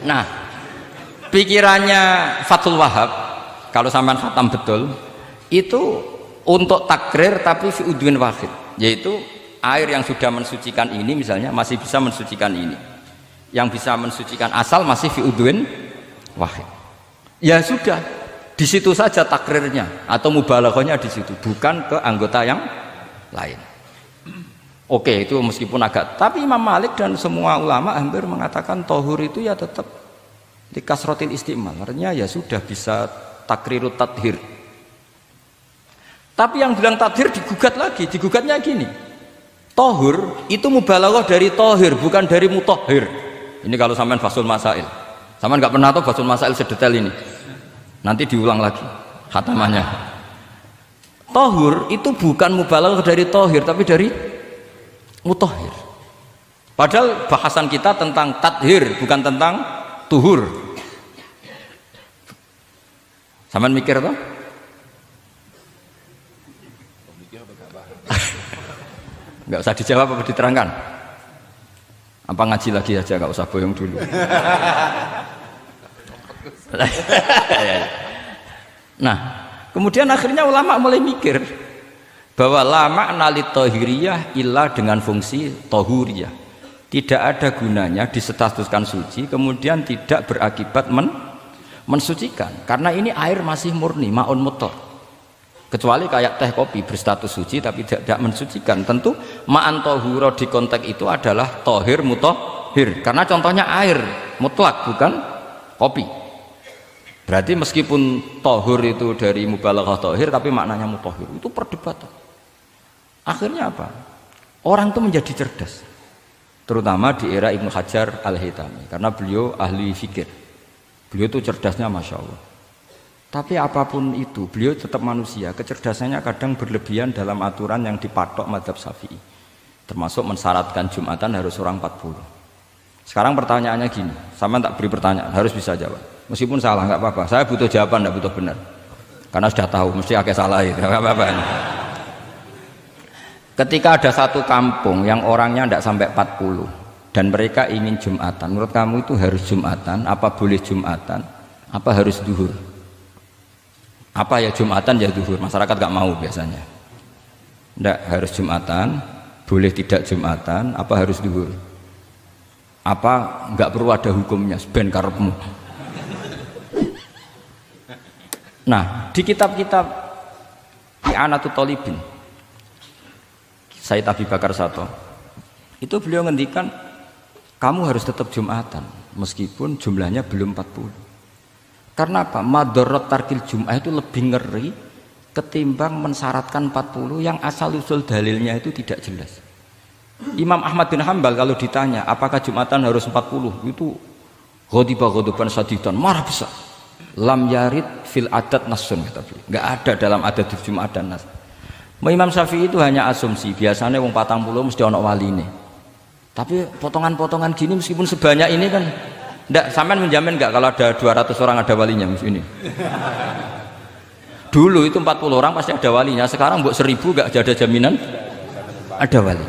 Nah, pikirannya Fathul Wahab kalau sampean khatam betul itu untuk takrir tapi fi udwin wahid, yaitu air yang sudah mensucikan ini misalnya masih bisa mensucikan ini, yang bisa mensucikan asal masih fi udwin wahid. Ya sudah, di situ saja takrirnya atau mubalaghahnya di situ, bukan ke anggota yang lain. Oke, itu meskipun agak, tapi Imam Malik dan semua ulama hampir mengatakan tohur itu ya tetap di kasrotil istimal, artinya ya sudah bisa takrirut tathir. Tapi yang bilang tathir digugat lagi, digugatnya gini, tohur itu mubalaghah dari tohir, bukan dari mutohir. Ini kalau sampean fasul masail, sampean nggak pernah tahu fasul masail sedetail ini, nanti diulang lagi khatamannya. Tohur itu bukan mubalaghah dari tohir, tapi dari mutohir. Padahal bahasan kita tentang tathir, bukan tentang tuhur. Sampean mikir toh? Nggak usah dijawab apa diterangkan? Apa ngaji lagi aja, nggak usah bohong dulu. Nah, kemudian akhirnya ulama mulai mikir bahwa lama nalit tohiriyah ilah dengan fungsi tohuriyah, tidak ada gunanya disestatuskan suci kemudian tidak berakibat mensucikan, karena ini air masih murni ma'un mutlaq, kecuali kayak teh kopi berstatus suci tapi tidak mensucikan. Tentu ma'an tohuro di konteks itu adalah tohir mutohir, karena contohnya air mutlak bukan kopi. Berarti meskipun tohur itu dari mubalaghah tohir tapi maknanya mutohir, itu perdebatan. Akhirnya apa? Orang itu menjadi cerdas, terutama di era Ibnu Hajar Al-Haytami, karena beliau ahli fikir. Beliau itu cerdasnya Masya Allah. Tapi apapun itu, beliau tetap manusia. Kecerdasannya kadang berlebihan dalam aturan yang dipatok mazhab Syafi'i, termasuk mensyaratkan Jumatan harus orang 40. Sekarang pertanyaannya gini, sama tak beri pertanyaan, harus bisa jawab. Meskipun salah nggak apa-apa, saya butuh jawaban, nggak butuh benar, karena sudah tahu mesti agak salah itu, nggak apa-apa. Ketika ada satu kampung yang orangnya tidak sampai 40 dan mereka ingin Jumatan, menurut kamu itu harus Jumatan, apa boleh Jumatan, apa harus duhur? Apa ya Jumatan ya duhur? Masyarakat nggak mau biasanya. Tidak, harus Jumatan, boleh tidak Jumatan, apa harus duhur? Apa nggak perlu ada hukumnya, ben karepmu. Nah, di kitab-kitab I'anatul Thalibin, Sayyid Abi Bakar Sato, itu beliau ngendikan kamu harus tetap Jumatan meskipun jumlahnya belum 40. Karena apa? Madharat tarkil Jum'ah itu lebih ngeri ketimbang mensyaratkan 40 yang asal usul dalilnya itu tidak jelas. Imam Ahmad bin Hanbal kalau ditanya apakah Jumatan harus 40, itu ghadiba ghadaban sadidan, marah besar. Lam yarid fil adat nasun, kata beliau. Enggak ada dalam adat Jumatan nas. Imam Syafi'i itu hanya asumsi, biasanya wong 40 mesti ono waline. Tapi potongan-potongan gini meskipun sebanyak ini kan enggak, sampean menjamin enggak kalau ada 200 orang ada walinya ini? Dulu itu 40 orang pasti ada walinya, sekarang mbok 1000 enggak ada jaminan ada wali.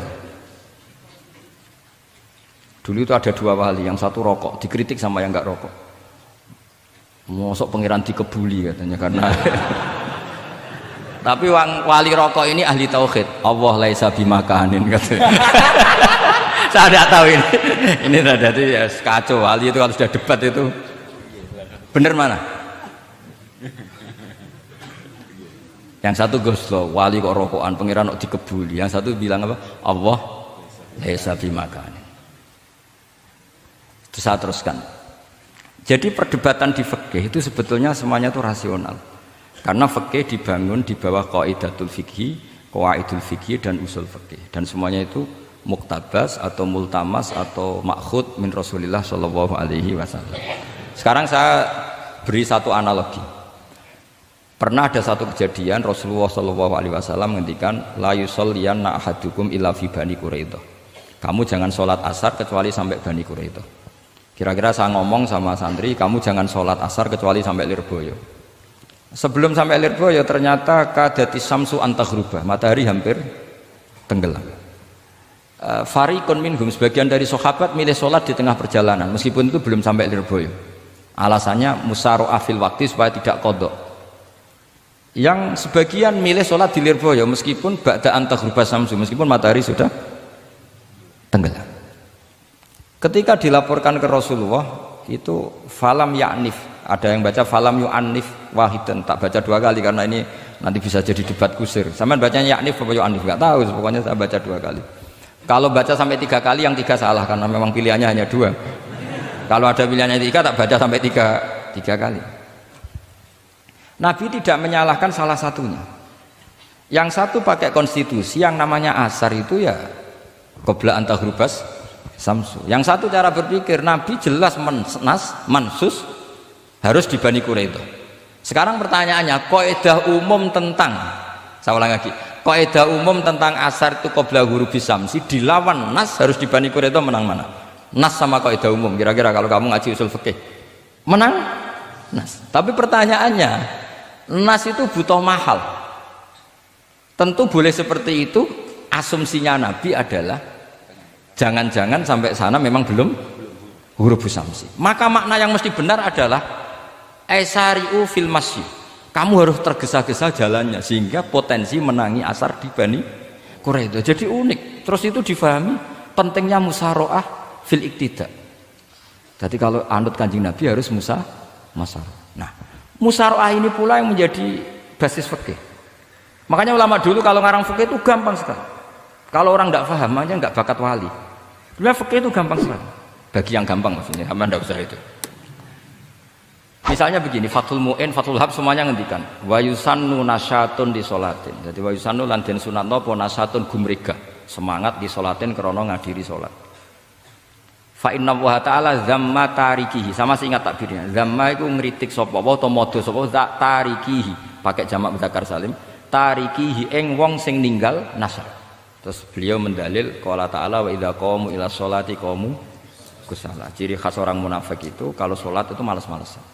Dulu itu ada 2 wali, yang satu rokok, dikritik sama yang enggak rokok. Mosok pangeran dikebuli katanya karena tapi wali rokok ini ahli tauhid. Allah laisa bimakanin katanya. Saya tidak tahu ini. Ini tadi ya kacau, wali itu kalau sudah debat itu benar mana? Yang satu goslo, wali kok rokokan, pangeran kok dikebuli. Yang satu bilang apa? Allah laisa bimakanin. Terus saya teruskan. Jadi perdebatan di fikih itu sebetulnya semuanya itu rasional. Karena fikih dibangun di bawah qaidatul fikhi, qawaidul fikhi dan usul fikih. Dan semuanya itu muktabas atau multamas atau makhud min Rasulillah sallallahu alaihi wasallam. Sekarang saya beri satu analogi. Pernah ada satu kejadian Rasulullah sallallahu alaihi wasallam menghentikan la yusalliyanna ahadukum illa fi Bani Quraidah. Kamu jangan sholat asar kecuali sampai Bani Quraidah. Kira-kira saya ngomong sama santri, kamu jangan sholat asar kecuali sampai Lirboyo. Sebelum sampai Lirboyo ternyata kadati samsu antaghruba, matahari hampir tenggelam. Fariqun minhum, sebagian dari sahabat milih sholat di tengah perjalanan meskipun itu belum sampai Lirboyo. Alasannya musyaroah fil waktu supaya tidak kodok. Yang sebagian milih sholat di Lirboyo meskipun ba'da an taghruba syamsu, meskipun matahari sudah tenggelam. Ketika dilaporkan ke Rasulullah itu falam ya'nif, ada yang baca falam yu'annif wahidan, tak baca 2 kali karena ini nanti bisa jadi debat kusir. Sampean bacanya ya'nif apa yu'annif enggak tahu, pokoknya saya baca 2 kali. Kalau baca sampai 3 kali yang 3 salah karena memang pilihannya hanya 2. Kalau ada pilihannya 3 tak baca sampai 3 kali. Nabi tidak menyalahkan salah satunya. Yang satu pakai konstitusi yang namanya asar itu ya qabla an taghrubas samsu. Yang satu cara berpikir Nabi jelas mansus harus di Bani Quraidah. Sekarang pertanyaannya, kaidah umum tentang, saya ulang lagi, kaidah umum tentang asar itu qabla ghurubis samsi dilawan nas harus di Bani Quraidah, menang mana? Nas sama kaidah umum. Kira-kira kalau kamu ngaji usul fikih menang nas. Tapi pertanyaannya, nas itu butuh mahal. Tentu boleh seperti itu. Asumsinya Nabi adalah jangan-jangan sampai sana memang belum huruf samsi. Maka makna yang mesti benar adalah aisariu fil masyi. Kamu harus tergesa-gesa jalannya sehingga potensi menangi asar di Bani Quraidah. Jadi unik. Terus itu difahami pentingnya musyaroah fil iktida. Jadi kalau anut Kanjeng Nabi harus musyaroah. Nah, musyaroah ini pula yang menjadi basis fikih. Makanya ulama dulu kalau ngarang fikih itu gampang sekali. Kalau orang tidak paham aja nggak bakat wali. Sebenarnya fikih itu gampang sekali. Bagi yang gampang maksudnya, sama tidak usah itu. Misalnya begini, Fathul Mu'in, Fathul Hab semuanya ngendikan wa yusannu nasyatun di sholatin. Jadi wa yusannu lan den sunatno apa nasyatun gumregah, semangat di sholatin krana ngadiri salat. Fa inna wa ta'ala zamma tarikihi, sama sih ingat takbirnya. Zamma itu ngritik sapa wa ta modho sapa tarikihi, pakai jamak mudzakkar salim. Tarikihi ing wong sing ninggal nasyat. Terus beliau mendalil qala ta'ala wa idza qamu ila sholati qamu kusala. Ciri khas orang munafik itu kalau sholat itu malas-malasan.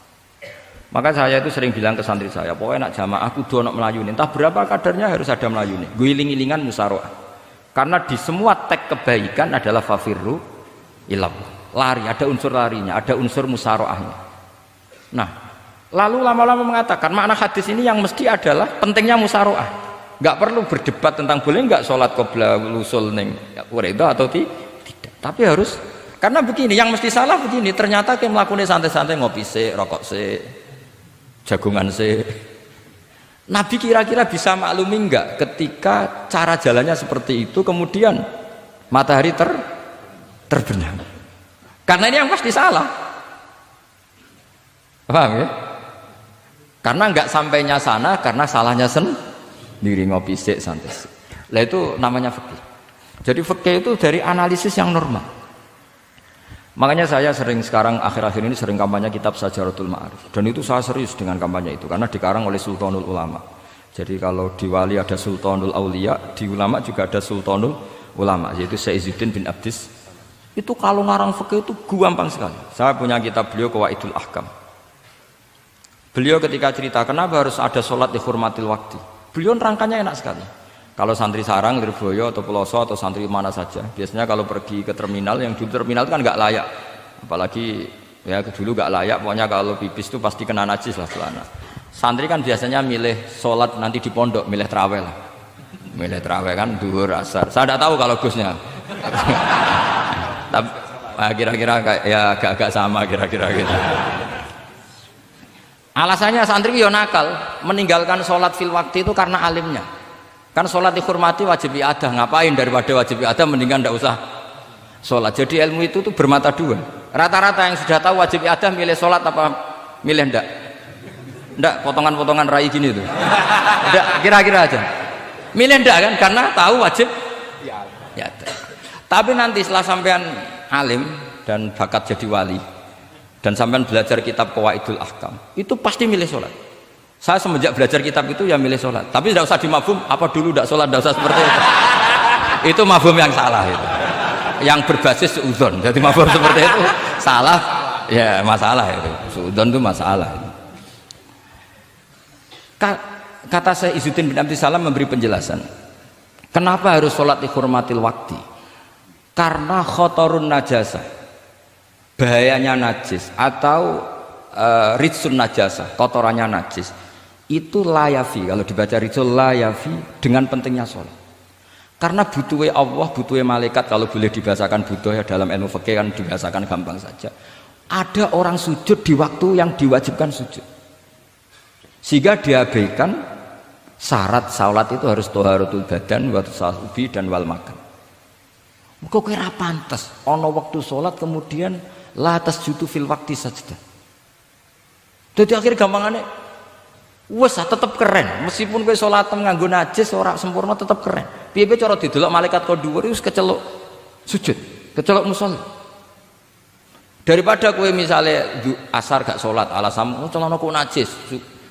Maka saya itu sering bilang ke santri saya, pokoknya nak jamaah kudu ono melayuni, entah berapa kadarnya harus ada melayuni. Guling-gilingan musyaroah. Karena di semua teks kebaikan adalah fafirru ilallah. Lari, ada unsur larinya, ada unsur musyaroahnya. Nah, lalu lama-lama mengatakan makna hadis ini yang mesti adalah pentingnya musyaroah. Nggak perlu berdebat tentang boleh nggak sholat qabla usul ning Quraidah atau tidak. Tapi harus, karena begini, yang mesti salah begini, ternyata kayak melakukan santai-santai ngopi se, rokok se, jagungan se. Nabi kira-kira bisa maklumi nggak ketika cara jalannya seperti itu kemudian matahari terbenam? Karena ini yang pasti salah. Paham ya? Karena nggak sampainya sana karena salahnya sendiri ngopi sik santai. Lah itu namanya fikih. Jadi fikih itu dari analisis yang normal. Makanya saya sering sekarang akhir-akhir ini sering kampanye kitab Sajaratul Ma'arif. Dan itu saya serius dengan kampanye itu karena dikarang oleh Sultanul Ulama. Jadi kalau di wali ada Sultanul Aulia, di ulama juga ada Sultanul Ulama, yaitu Syekh Izzuddin bin Abdis. Itu kalau ngarang fikih itu gampang sekali. Saya punya kitab beliau Qawaidul Ahkam. Beliau ketika cerita kenapa harus ada sholat dihormatil waktu, beliau nerangkannya enak sekali. Kalau santri sarang, Lirboyo atau Peloso atau santri mana saja, biasanya kalau pergi ke terminal, yang dulu terminal itu kan nggak layak, apalagi ya dulu nggak layak, pokoknya kalau pipis itu pasti kena najis lah celana. Santri kan biasanya milih sholat nanti di pondok, milih terawih lah, milih terawih kan duhur asar. Saya tidak tahu kalau Gusnya, tapi kira-kira ya agak-agak sama kira-kira gitu. Alasannya santri yo nakal meninggalkan sholat fil waktu itu karena alimnya. Kan sholat dihormati wajib iadah, ngapain daripada wajib iadah mendingan tidak usah sholat. Jadi ilmu itu tuh bermata dua. Rata-rata yang sudah tahu wajib iadah milih sholat apa milih ndak? Ndak, potongan-potongan rai gini tuh. Ndak, kira-kira aja. Milih ndak kan karena tahu wajib iadah. Tapi nanti setelah sampean alim dan bakat jadi wali dan sampean belajar kitab Qawaidul Ahkam, itu pasti milih sholat. Saya semenjak belajar kitab itu ya milih sholat. Tapi tidak usah dimafhum, apa dulu tidak sholat, tidak usah seperti itu. Itu mafhum yang salah itu. Yang berbasis suudzon. Jadi mafhum seperti itu salah, ya masalah itu. Suudzon itu masalah. Kata saya Izzuddin bin Abdis Salam memberi penjelasan. Kenapa harus sholat dihormatil waktu? karena khotorun najasa, bahayanya najis atau ritsun najasa, kotorannya najis, itu layafi, kalau dibaca ritsul layafi dengan pentingnya sholat. Karena butuhnya Allah, butuhnya malaikat, kalau boleh dibahasakan butuh ya dalam ilmu fikih kan dibahasakan gampang saja. Ada orang sujud di waktu yang diwajibkan sujud, sehingga diabaikan syarat salat itu harus thaharatul badan wa tasawufi dan wal makan. Kok kira pantas ana waktu salat kemudian la tasjudu fil waqti sajdah. Dadi akhir gampangane wes tetep keren, meskipun kowe salat nganggo najis ora sempurna tetep keren. Piye-piye cara didelok malaikat kok dhuwur wis keceluk sujud, keceluk musala. Daripada kowe misale asar gak salat alasan celanaku najis,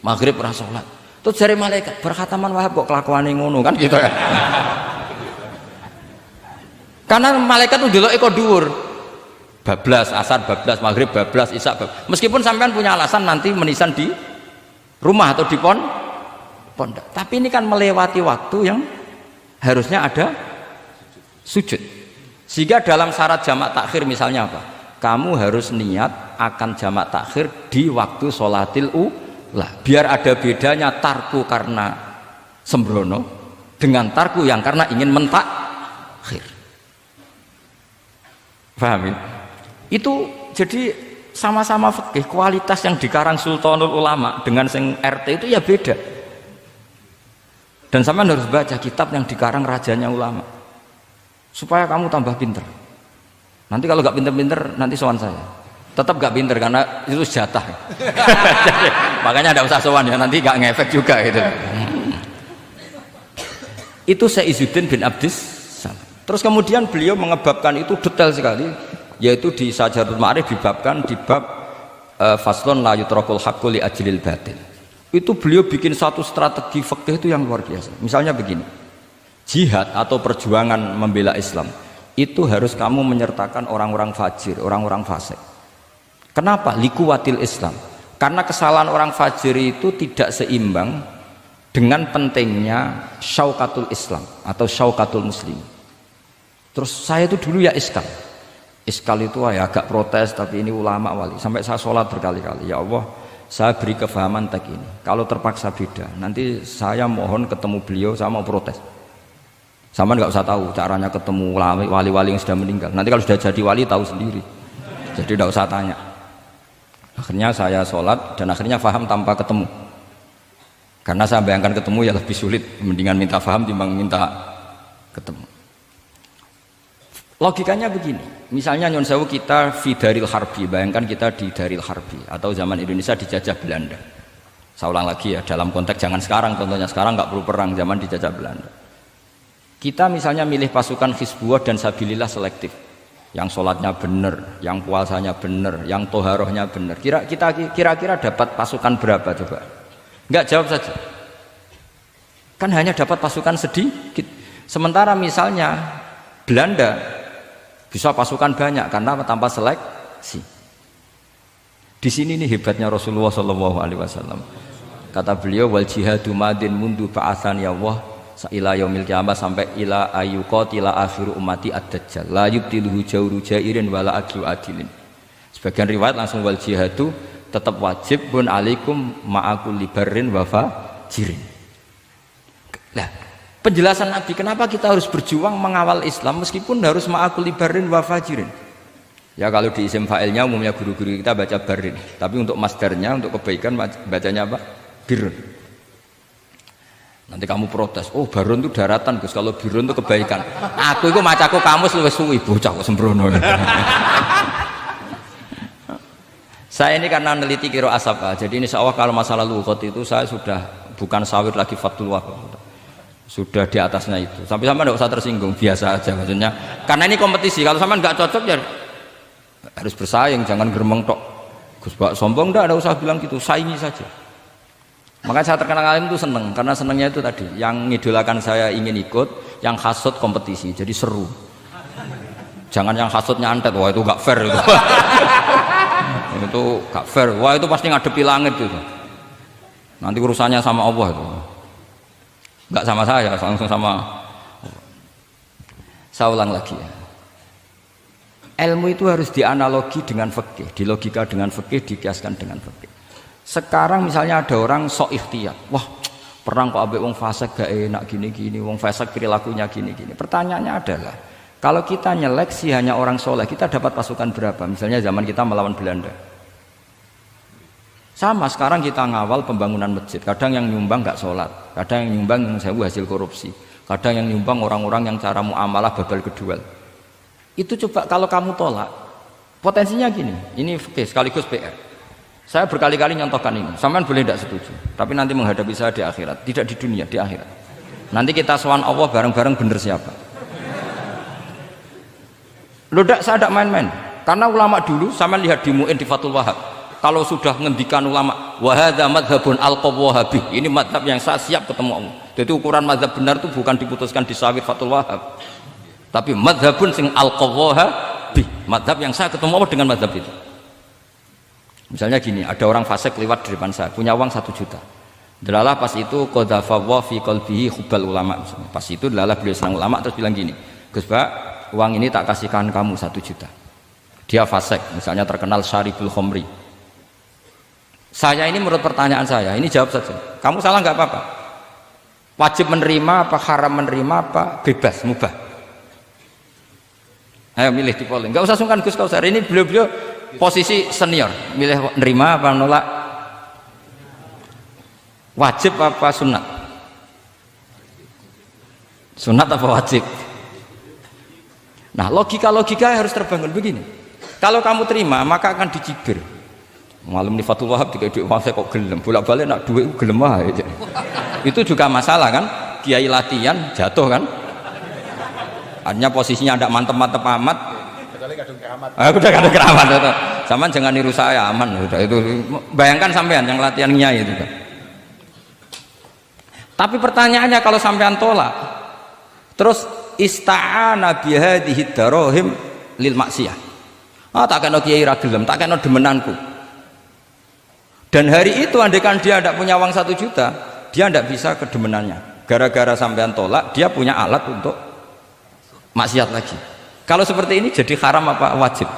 maghrib ora salat. Terus jare malaikat berkhataman Wahab kok kelakuane ngono kan gitu ya. Karena malaikat tuh deloke kok dhuwur. Bablas asar, bablas maghrib, bablas isya, bablas. Meskipun sampean punya alasan nanti menisan di rumah atau di pondok. Tapi ini kan melewati waktu yang harusnya ada sujud. Sehingga dalam syarat jamak takhir misalnya apa? Kamu harus niat akan jamak takhir di waktu sholatil ula. Biar ada bedanya tarku karena sembrono dengan tarku yang karena ingin mentakhir. Paham ya? Itu jadi sama-sama fikih, kualitas yang dikarang Sultanul Ulama dengan sing RT itu ya beda. Dan sampean harus baca kitab yang dikarang rajanya ulama supaya kamu tambah pinter. Nanti kalau gak pinter-pinter nanti sowan saya. Tetap gak pinter karena itu jatah. Makanya ada usah sowan ya, nanti gak ngefek juga gitu. Itu Syekh Izzuddin bin Abdis Salam. Terus kemudian beliau mengebabkan itu detail sekali, yaitu di Sajaratul Ma'arif dibabkan di bab faslon la yutrakul haqqu li ajlil batil. Itu beliau bikin satu strategi fikih itu yang luar biasa. Misalnya begini, jihad atau perjuangan membela Islam itu harus kamu menyertakan orang-orang fajir, orang-orang fasik. Kenapa? Likuwatil Islam. Karena kesalahan orang fajir itu tidak seimbang dengan pentingnya syaukatul Islam atau syaukatul muslim. Terus saya itu dulu ya iskal itu ya agak protes, tapi ini ulama wali. Sampai saya sholat berkali-kali, ya Allah, saya beri kefahaman tag ini. Kalau terpaksa beda, nanti saya mohon ketemu beliau, saya mau protes. Sama nggak usah tahu caranya ketemu wali-wali yang sudah meninggal. Nanti kalau sudah jadi wali tahu sendiri. Jadi nggak usah tanya. Akhirnya saya sholat dan akhirnya faham tanpa ketemu. Karena saya bayangkan ketemu ya lebih sulit. Mendingan minta faham timbang minta ketemu. Logikanya begini, misalnya Nyon Sewu kita di Daril Harbi, bayangkan kita di Daril Harbi atau zaman Indonesia dijajah Belanda. Saya ulang lagi ya, dalam konteks jangan sekarang, contohnya sekarang nggak perlu perang, zaman dijajah Belanda. Kita misalnya milih pasukan Hizbullah dan Sabilillah selektif, yang sholatnya benar, yang puasanya benar, yang toharohnya benar. Kira-kira dapat pasukan berapa coba? Nggak, jawab saja. Kan hanya dapat pasukan sedikit. Sementara misalnya Belanda bisa pasukan banyak karena tanpa seleksi. Di sini nih hebatnya Rasulullah SAW. Kata beliau, wal jihadu madin mundu ba'athan ya Allah ila yaumil qiyamah sampai ila ayyuqatila akhiru ummati ad-dajjal la yubtiluhu jawru jairin wala adlu adilin. Sebagian riwayat langsung wal jihadu tetap wajib bun alaikum ma'akul libarin wa fajirin. Nah, penjelasan Nabi kenapa kita harus berjuang mengawal Islam meskipun harus ma'akul libarin wa fajirin. Ya kalau di isim fa'ilnya umumnya guru-guru kita baca barin, tapi untuk masdarnya untuk kebaikan bacanya apa? Birun. Nanti kamu protes, oh barun itu daratan Gus, kalau birun itu kebaikan. Aku itu macaku kamus luwes suwi bocah kok sembrono. Saya ini karena meneliti kiro asap, jadi ini insya Allah kalau masalah lughat itu saya sudah bukan sawir lagi Fathul Wahab, sudah di atasnya itu. Sampai sama tidak usah tersinggung, biasa aja maksudnya. Karena ini kompetisi, kalau sama nggak cocok ya harus bersaing, jangan geremeng tok. Gus Bak sombong enggak usah bilang gitu, saingi saja. Makanya saya terkenal alim itu seneng, karena senengnya itu tadi, yang ngidolakan saya ingin ikut, yang hasut kompetisi, jadi seru. Jangan yang hasutnya antet, wah itu gak fair itu. Itu gak fair, wah itu pasti ngadepi langit itu. Nanti urusannya sama Allah itu. Gak sama saya, langsung sama. Saya ulang lagi ya. Ilmu itu harus dianalogi dengan fikih, dilogika dengan fikih, dikiaskan dengan fikih. Sekarang misalnya ada orang sok ikhtiyat, wah perang kok ambek wong fasik gak enak gini-gini, wong fasik perilakunya gini-gini. Pertanyaannya adalah, kalau kita nyeleksi hanya orang soleh, kita dapat pasukan berapa? Misalnya zaman kita melawan Belanda. Sama sekarang kita ngawal pembangunan masjid, kadang yang nyumbang gak sholat, kadang yang nyumbang yang sewu hasil korupsi, kadang yang nyumbang orang-orang yang cara muamalah babal kedua. Itu coba kalau kamu tolak, potensinya gini, ini fikih sekaligus PR. Saya berkali-kali nyontohkan ini, sampean boleh tidak setuju, tapi nanti menghadapi saya di akhirat, tidak di dunia, di akhirat. Nanti kita sowan Allah bareng-bareng bener siapa. Loh saya tidak main-main, karena ulama dulu, sampean lihat di Mu'in di Fathul Wahab, kalau sudah ngendikan ulama, wahadha madhabun al-qawwahabi, ini madhab yang saya siap ketemu Allah. Jadi ukuran madhab benar itu bukan diputuskan di Sawir Fathul Wahab, tapi madhabun sing al-qawwahabi, madhab yang saya ketemu Allah dengan madhab itu. Misalnya gini, ada orang fasik lewat di depan saya, punya uang 1 juta. Delalah pas itu qadhafawa fi qalbihi hubbal ulama. Pas itu delalah beliau senang ulama terus bilang gini, Gus Pak, uang ini tak kasihkan kamu 1 juta. Dia fasik, misalnya terkenal syaribul khomri. Saya ini menurut pertanyaan saya, ini jawab saja. Kamu salah nggak apa-apa. Wajib menerima apa, haram menerima apa, bebas, mubah. Ayo milih di polling. Nggak usah sungkan Gus Kausar. Ini beliau-beliau posisi senior. Milih nerima apa nolak? Wajib apa sunat? Sunat apa wajib? Nah, logika-logika harus terbangun begini. Kalau kamu terima, maka akan dicibir. Malam di Fathul Wahab tiga duit saya kok gelem, bolak-balik nak duit gelem aja. Itu juga masalah kan? Kiai latihan jatuh kan? Hanya posisinya tidak mantep-mantep amat. Kecuali kadung keramat. Udah kadung keramat itu. Saman jangan niru saya, aman udah itu. Bayangkan sampean yang latihan nyai itu kan. Tapi pertanyaannya kalau sampean tolak, terus ista'ana bihadhihi darahim lil maksiyah. Tak kena kiai ra gelem, tak kena demenanku. Dan hari itu andaikan dia tidak punya uang 1 juta, dia tidak bisa kedemenannya. Gara-gara sampean tolak, dia punya alat untuk maksiat lagi. Kalau seperti ini jadi haram apa wajib?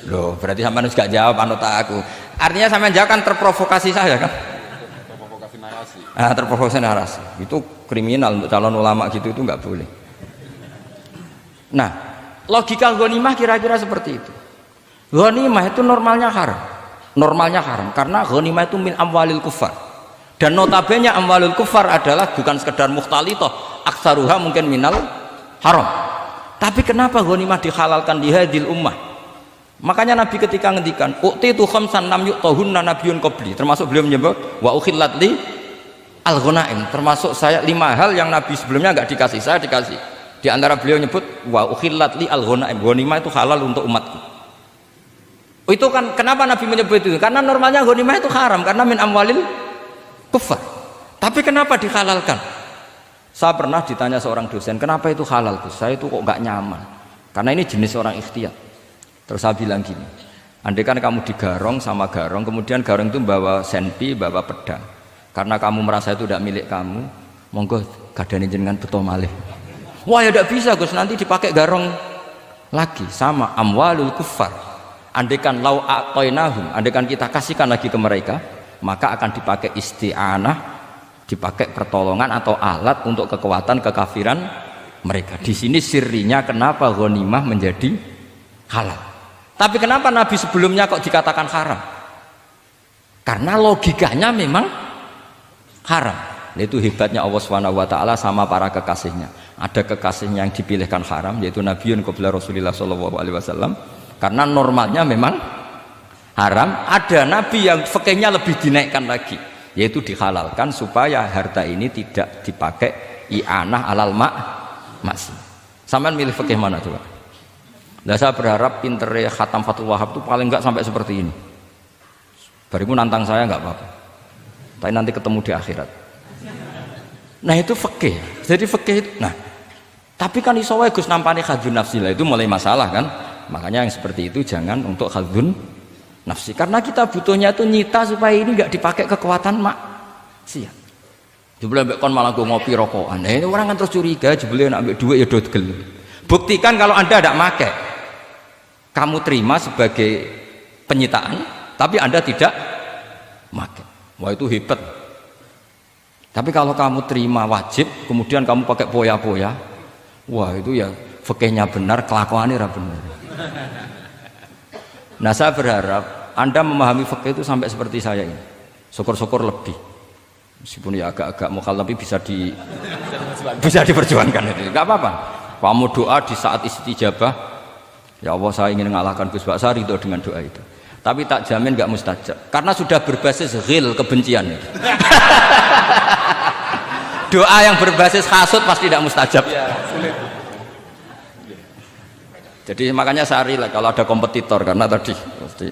Loh, berarti sampean harus gak jawab anut aku. Artinya sampean jawab kan terprovokasi saya kan? Terprovokasi narasi. Terprovokasi narasi. Itu kriminal untuk calon ulama gitu, itu nggak boleh. Nah, logika ghanimah kira-kira seperti itu. Ghanimah itu normalnya haram. Normalnya haram karena ghanimah itu min amwalil kufar. Dan notabene amwalul kufar adalah bukan sekedar mukhtalithah, aksaruha mungkin minal haram. Tapi kenapa ghanimah dihalalkan di hadil ummah? Makanya Nabi ketika ngendikan uqtitu khamsan lam yuqtahunna nabiyyun qabli, termasuk beliau menyebut wa ukhillat li al-ghanaim, termasuk saya 5 hal yang Nabi sebelumnya enggak dikasih, saya dikasih. Di antara beliau nyebut wa ukhillat li al-ghanaim, ghanimah itu halal untuk umatku. Itu kan kenapa Nabi menyebut itu? Karena normalnya ghanimah itu haram karena min amwalil kufar. Tapi kenapa dihalalkan? Saya pernah ditanya seorang dosen, kenapa itu halal Gus? Saya itu kok nggak nyaman. Karena ini jenis orang ikhtiyat. Terus saya bilang gini, andai kan kamu digarong sama garong, kemudian garong itu bawa senpi, bawa pedang. Karena kamu merasa itu tidak milik kamu, monggo gadani jenengan beto malih. Wah ya tidak bisa Gus, nanti dipakai garong lagi sama amwalul kufar. Andaikan lau aqainahum, andaikan kita kasihkan lagi ke mereka, maka akan dipakai isti'anah, dipakai pertolongan atau alat untuk kekuatan kekafiran mereka. Di sini sirinya kenapa ghanimah menjadi halal. Tapi kenapa Nabi sebelumnya kok dikatakan haram? Karena logikanya memang haram. Itu hebatnya Allah SWT sama para kekasihnya. Ada kekasihnya yang dipilihkan haram, yaitu Nabiun qabla Rasulullah SAW. Karena normalnya memang haram. Ada nabi yang fikihnya lebih dinaikkan lagi, yaitu dihalalkan supaya harta ini tidak dipakai i'anah alal maksi. Sampean milih fikih mana coba? Nah, saya berharap pintere Khatam Fathul Wahab itu paling enggak sampai seperti ini. Barimu nantang saya enggak apa-apa. Tapi nanti ketemu di akhirat. Nah, itu fikih. Jadi fikih itu. Nah, tapi kan iso wae Gus nampani khadzun nafsi lah, itu mulai masalah kan? Makanya yang seperti itu jangan untuk khadzun nafsi, karena kita butuhnya itu nyita supaya ini nggak dipakai kekuatan maksiat. Jebule mbek kon malah go ngopi rokokan. Ini orang kan terus curiga, jebule nek ambek duit ya dot gelem. Buktikan kalau Anda tidak pakai. kamu terima sebagai penyitaan, tapi Anda tidak pakai. Wah itu hebat. Tapi kalau kamu terima wajib, kemudian kamu pakai poya-poya, wah itu ya fikihnya benar, kelakuannya benar. Nah saya berharap Anda memahami fikih itu sampai seperti saya ini. Syukur-syukur lebih. Meskipun ya agak-agak mokal tapi bisa diperjuangkan itu. Enggak apa-apa. Kamu doa di saat istijabah, ya Allah saya ingin mengalahkan Gus Baksa, ridho dengan doa itu. Tapi tak jamin enggak mustajab. Karena sudah berbasis ghil, kebencian. Doa yang berbasis hasud pasti tidak mustajab. Ya, sulit. Jadi makanya saya rela kalau ada kompetitor karena tadi pasti